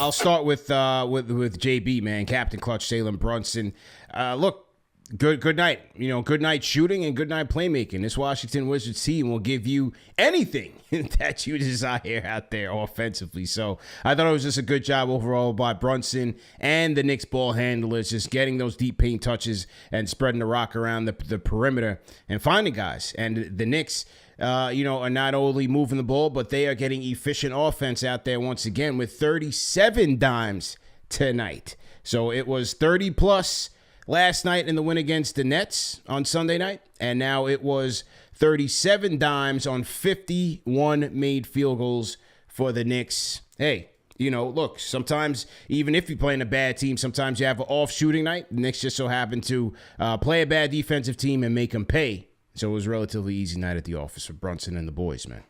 I'll start with JB, man, Captain Clutch, Jalen Brunson. Look, good night. Good night shooting and good night playmaking. This Washington Wizards team will give you anything that you desire out there offensively. So I thought it was just a good job overall by Brunson and the Knicks ball handlers, just getting those deep paint touches and spreading the rock around the perimeter and finding guys. And the Knicks, are not only moving the ball, but they are getting efficient offense out there once again with 37 dimes tonight. So it was 30 plus last night in the win against the Nets on Sunday night, and now it was 37 dimes on 51 made field goals for the Knicks. Hey, look, sometimes even if you're playing a bad team, sometimes you have an off shooting night. The Knicks just so happen to play a bad defensive team and make them pay. So it was a relatively easy night at the office for Brunson and the boys, man.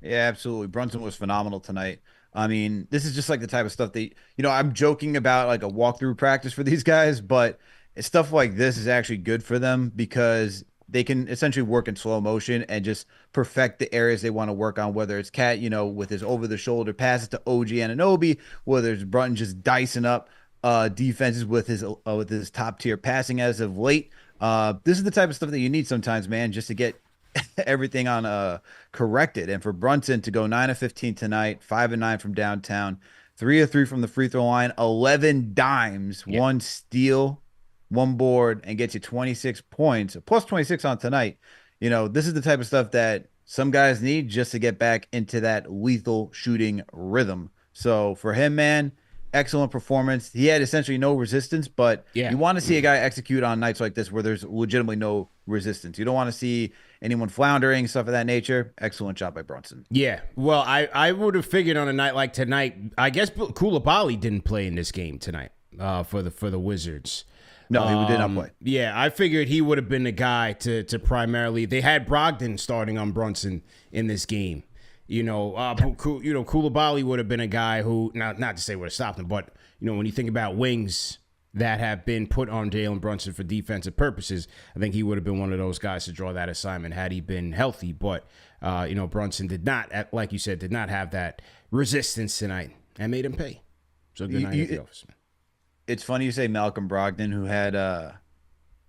Yeah, absolutely. Brunson was phenomenal tonight. I mean, this is just like the type of stuff that, I'm joking about like a walkthrough practice for these guys, but stuff like this is actually good for them because they can essentially work in slow motion and just perfect the areas they want to work on, whether it's Cat, with his over-the-shoulder passes to OG Anunoby, whether it's Brunson just dicing up defenses with his top-tier passing as of late. This is the type of stuff that you need sometimes, man, just to get everything on corrected. And for Brunson to go 9 of 15 tonight, 5 of 9 from downtown, 3 of 3 from the free throw line, 11 dimes, 1 steal, 1 board, and gets you 26 points, plus 26 on tonight. This is the type of stuff that some guys need just to get back into that lethal shooting rhythm. So for him, man, excellent performance. He had essentially no resistance, but you want to see a guy execute on nights like this where there's legitimately no resistance. You don't want to see anyone floundering, stuff of that nature. Excellent job by Brunson. Yeah, well, I would have figured on a night like tonight, I guess Koulibaly didn't play in this game tonight for the Wizards. No, he did not play. Yeah, I figured he would have been the guy to primarily. They had Brogdon starting on Brunson in this game. Koulibaly would have been a guy who, not to say would have stopped him, but, when you think about wings that have been put on Jalen Brunson for defensive purposes, I think he would have been one of those guys to draw that assignment had he been healthy. But, Brunson did not, like you said, did not have that resistance tonight and made him pay. So good night at the office, man. It's funny you say Malcolm Brogdon, who had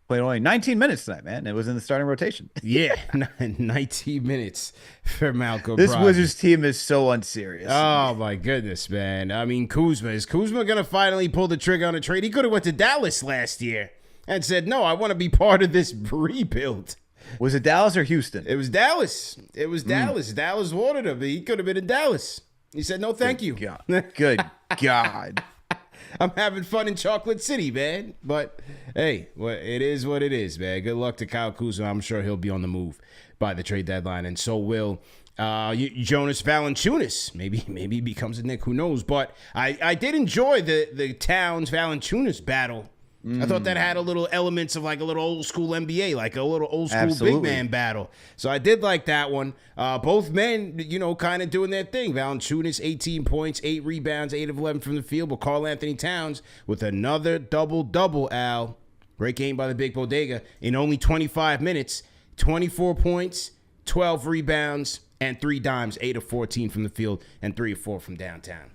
played only 19 minutes tonight, man. It was in the starting rotation. Yeah, 19 minutes for Malcolm This Brogdon. Wizards team is so unserious. Oh, my goodness, man. I mean, is Kuzma going to finally pull the trigger on a trade? He could have went to Dallas last year and said, no, I want to be part of this rebuild. Was it Dallas or Houston? It was Dallas. Dallas. Dallas wanted him. He could have been in Dallas. He said, no, thank you. God. Good God. I'm having fun in Chocolate City, man. But, hey, it is what it is, man. Good luck to Kyle Kuzma. I'm sure he'll be on the move by the trade deadline, and so will Jonas Valanciunas. Maybe he becomes a Knick. Who knows? But I did enjoy the Towns-Valanciunas battle. I thought that had a little elements of like a little old school NBA, like a little old school big man battle. So I did like that one. Both men, kind of doing their thing. Valanciunas, 18 points, 8 rebounds, 8 of 11 from the field. But Karl-Anthony Towns with another double-double, Al. Great game by the Big Bodega in only 25 minutes. 24 points, 12 rebounds, and 3 dimes, 8 of 14 from the field, and 3 of 4 from downtown.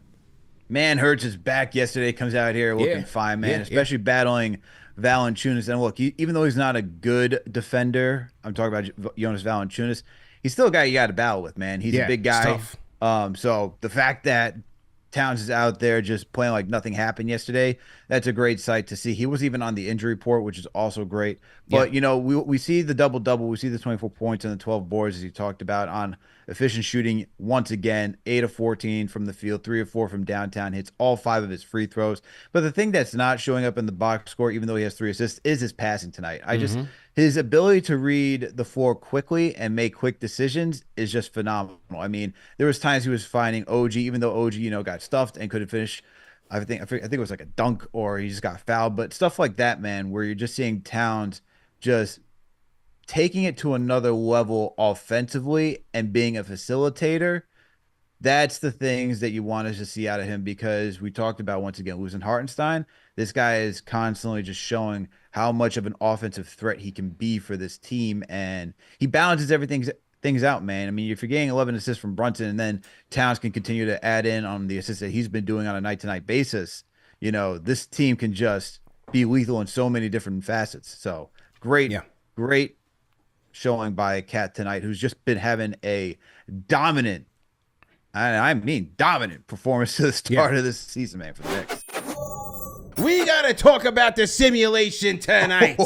Man, Hurts is back yesterday, comes out here looking fine, man, especially battling Valanciunas. And look, even though he's not a good defender, I'm talking about Jonas Valanciunas, he's still a guy you got to battle with, man. He's a big guy. So the fact that Towns is out there just playing like nothing happened yesterday, that's a great sight to see. He was even on the injury report, which is also great. But, we see the double-double. We see the 24 points and the 12 boards, as you talked about, on efficient shooting once again. 8 of 14 from the field, 3 of 4 from downtown, hits all 5 of his free throws. But the thing that's not showing up in the box score, even though he has 3 assists, is his passing tonight. His ability to read the floor quickly and make quick decisions is just phenomenal. I mean, there was times he was finding OG, even though OG, got stuffed and couldn't finish. I think it was like a dunk or he just got fouled, but stuff like that, man, where you're just seeing Towns just taking it to another level offensively and being a facilitator. That's the things that you want us to see out of him, because we talked about, once again, losing Hartenstein. This guy is constantly just showing how much of an offensive threat he can be for this team, and he balances everything things out, man. I mean, if you're getting 11 assists from Brunson, and then Towns can continue to add in on the assists that he's been doing on a night-to-night basis, this team can just be lethal in so many different facets. So great, great showing by Cat tonight, who's just been having a dominant, I mean dominant performance to the start of this season, man, for the Knicks. We got to talk about the simulation tonight.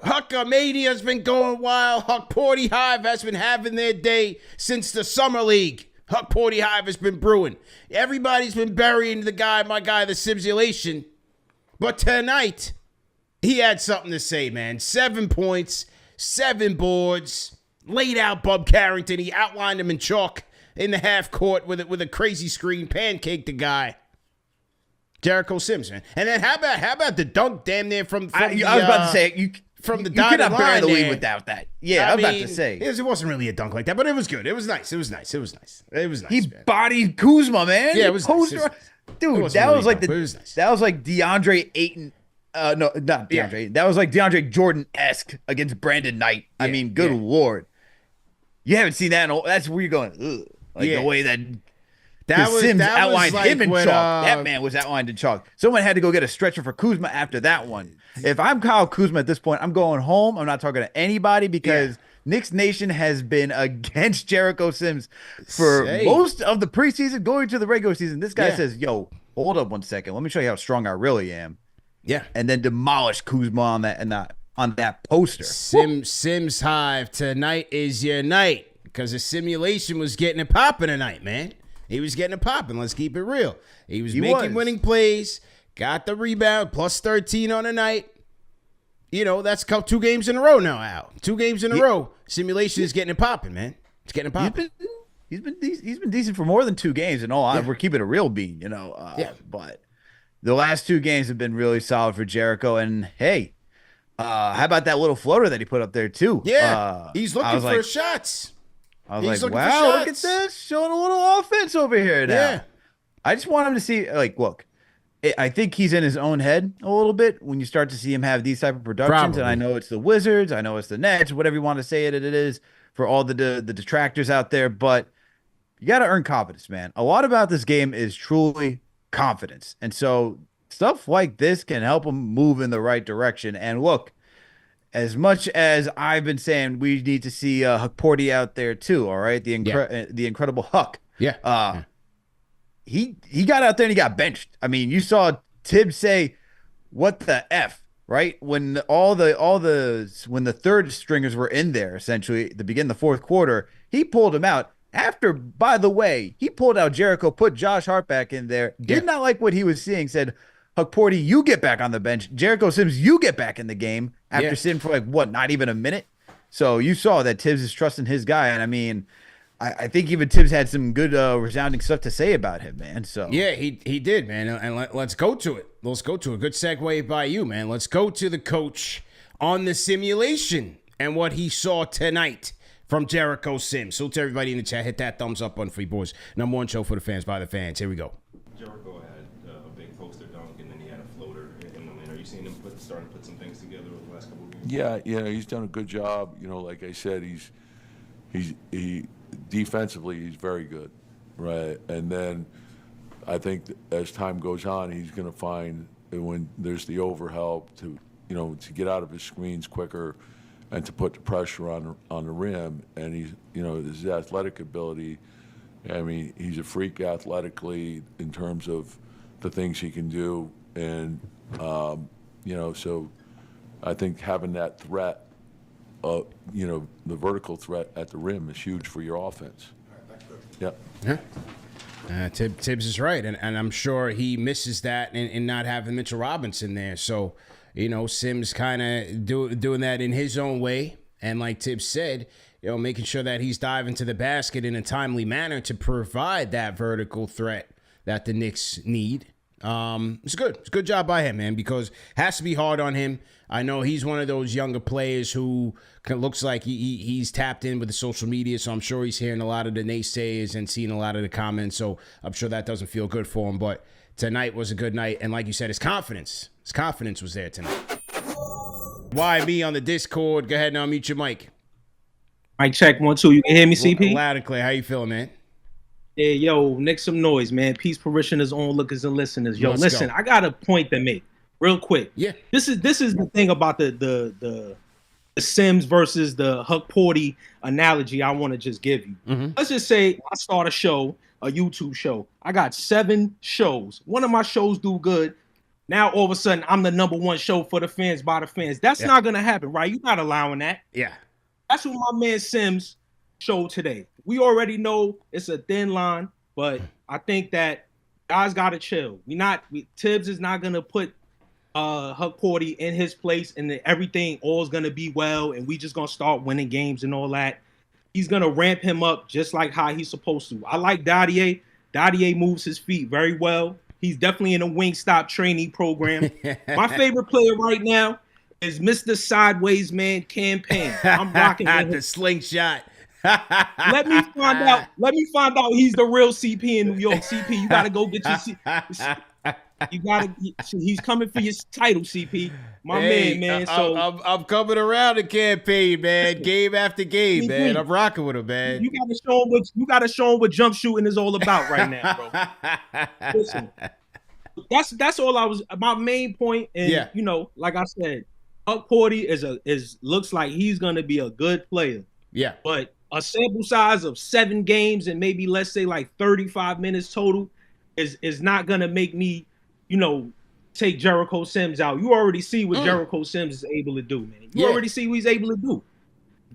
Huckamania's been going wild. Huck-Porty Hive has been having their day since the Summer League. Huck-Porty Hive has been brewing. Everybody's been burying my guy, the simulation. But tonight, he had something to say, man. 7 points, 7 boards, laid out Bub Carrington. He outlined him in chalk in the half court with a crazy screen, pancaked the guy. Jericho Sims, man. And then how about the dunk damn near from I was about to say, from the you dotted cannot bury line the lead there. without that. Yeah, I was about to say. It wasn't really a dunk like that, but it was good. It was nice. It was nice. He bodied Kuzma, man. Yeah, it was nice. Dude, that was like that was like DeAndre Ayton. No, not DeAndre. Yeah. That was like DeAndre Jordan-esque against Brandon Knight. I mean, good Lord. You haven't seen that. That's where you're going, ugh. Like the way that Sims outlined him in chalk. That man was outlined in chalk. Someone had to go get a stretcher for Kuzma after that one. If I'm Kyle Kuzma at this point, I'm going home. I'm not talking to anybody because Knicks Nation has been against Jericho Sims for most of the preseason, going to the regular season. This guy says, yo, hold up one second. Let me show you how strong I really am. Yeah. And then demolish Kuzma on that poster. Sims Hive, tonight is your night because the simulation was getting it popping tonight, man. He was getting it popping. Let's keep it real. He was making winning plays, got the rebound, plus 13 on the night. That's 2 games in a row now, Al. 2 games in a row. Simulation is getting it popping, man. It's getting it popping. He's been decent for more than 2 games, and all. We're keeping it real, beat, But the last 2 games have been really solid for Jericho. And hey, how about that little floater that he put up there too? Yeah, he's looking for shots. I was like, wow, look at this. Showing a little offense over here now. Yeah. I just want him to see, look, I think he's in his own head a little bit when you start to see him have these type of productions. Probably. And I know it's the Wizards. I know it's the Nets, whatever you want to say it is for all the detractors out there. But you got to earn confidence, man. A lot about this game is truly confidence. And so stuff like this can help him move in the right direction. And look, as much as I've been saying we need to see Huck-Porty out there too, all right? The incredible Huck. Yeah. He got out there and he got benched. I mean, you saw Tibbs say, "What the F?" right? When when the third stringers were in there, essentially, at the beginning of the fourth quarter, he pulled him out. After, by the way, he pulled out Jericho, put Josh Hart back in there, did not like what he was seeing, said, Huck-Porty, you get back on the bench. Jericho Sims, you get back in the game after sitting for not even a minute? So you saw that Tibbs is trusting his guy. And I mean, I think even Tibbs had some good resounding stuff to say about him, man. So yeah, he did, man. And let's go to it. Let's go to it. Good segue by you, man. Let's go to the coach on the simulation and what he saw tonight from Jericho Sims. So to everybody in the chat, hit that thumbs up button for you boys. Number 1 show for the fans by the fans. Here we go. Jericho had a big poster dunk, and then he had a floater. And I mean, are you seeing him starting to put some things together over the last couple of games? Yeah, he's done a good job. Like I said, he defensively he's very good, right? And then I think as time goes on, he's going to find that when there's the overhelp to get out of his screens quicker and to put the pressure on the rim. And he's his athletic ability. I mean, he's a freak athletically in terms of the things he can do, and so I think having that threat, the vertical threat at the rim is huge for your offense. Yeah. Tibbs is right, and I'm sure he misses that in not having Mitchell Robinson there. So, Sims kind of doing that in his own way, and like Tibbs said, making sure that he's diving to the basket in a timely manner to provide that vertical threat that the Knicks need. It's good. It's a good job by him, man, because it has to be hard on him. I know he's one of those younger players who looks like he's tapped in with the social media, so I'm sure he's hearing a lot of the naysayers and seeing a lot of the comments, so I'm sure that doesn't feel good for him. But tonight was a good night, and like you said, his confidence was there tonight. Why me on the Discord? Go ahead and unmute your mic. Mic check 1 2. You can hear me, CP? Loud and clear. How you feeling, man? Yeah, yo, make some noise, man. Peace, parishioners, onlookers, and listeners. Yo, listen, I got a point to make, real quick. Yeah. This is the thing about the Sims versus the Huck Porty analogy I want to just give you. Let's just say I start a show, a YouTube show. I got 7 shows. One of my shows do good. Now all of a sudden I'm the #1 show for the fans by the fans. That's not gonna happen, right? You're not allowing that. Yeah. That's what my man Sims showed today. We already know it's a thin line, but I think that guys gotta chill. Tibbs is not gonna put Huck Porty in his place and then everything all is gonna be well and we just gonna start winning games and all that. He's gonna ramp him up just like how he's supposed to. I like Dadier. Dadier moves his feet very well. He's definitely in a Wingstop training program. My favorite player right now is Mr. Sideways Man Campaign. I'm rocking with him. The slingshot. Let me find out he's the real CP in New York. CP, you gotta go get your he's coming for your title, CP. My man. So I'm coming around the campaign, man. Game after game, man. I'm rocking with him, man. You gotta show him what jump shooting is all about right now, bro. Listen, that's all my main point. And you know, like I said, Huck Porty looks like he's gonna be a good player. Yeah. But a sample size of 7 games and maybe let's say like 35 minutes total is not gonna make me, you know, take Jericho Sims out. You already see what Jericho Sims is able to do, man. You already see what he's able to do.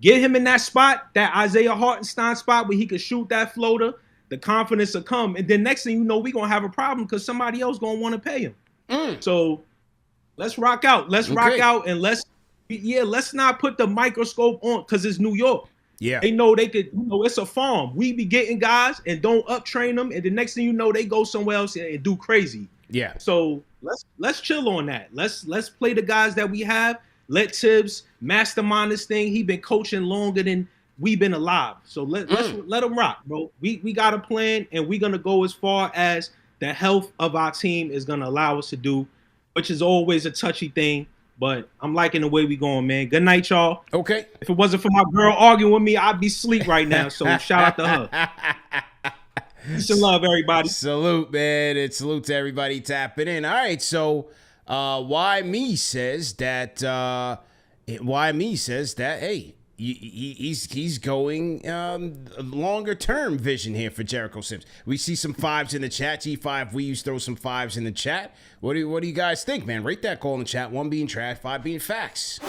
Get him in that spot, that Isaiah Hartenstein spot where he could shoot that floater, the confidence will come. And then next thing you know, we're going to have a problem because somebody else going to want to pay him. So let's rock out. Let's rock out and let's not put the microscope on because it's New York. Yeah. They know they could, you know, it's a farm. We be getting guys and don't uptrain them. And the next thing you know, they go somewhere else and do crazy. Yeah. So let's chill on that. Let's play the guys that we have. Let Tibbs mastermind this thing. He been coaching longer than we've been alive. So let him rock, bro. We got a plan and we're gonna go as far as the health of our team is gonna allow us to do, which is always a touchy thing. But I'm liking the way we going, man. Good night, y'all. Okay. If it wasn't for my girl arguing with me, I'd be asleep right now. So shout out to her. Peace and love, everybody. Salute, man. And salute to everybody tapping in. All right, so Why Me says that hey, he's going longer term vision here for Jericho Sims. We see some 5s in the chat. G5, we used to throw some 5s in the chat. What do you guys think, man? Rate that call in the chat. 1 being trash, 5 being facts.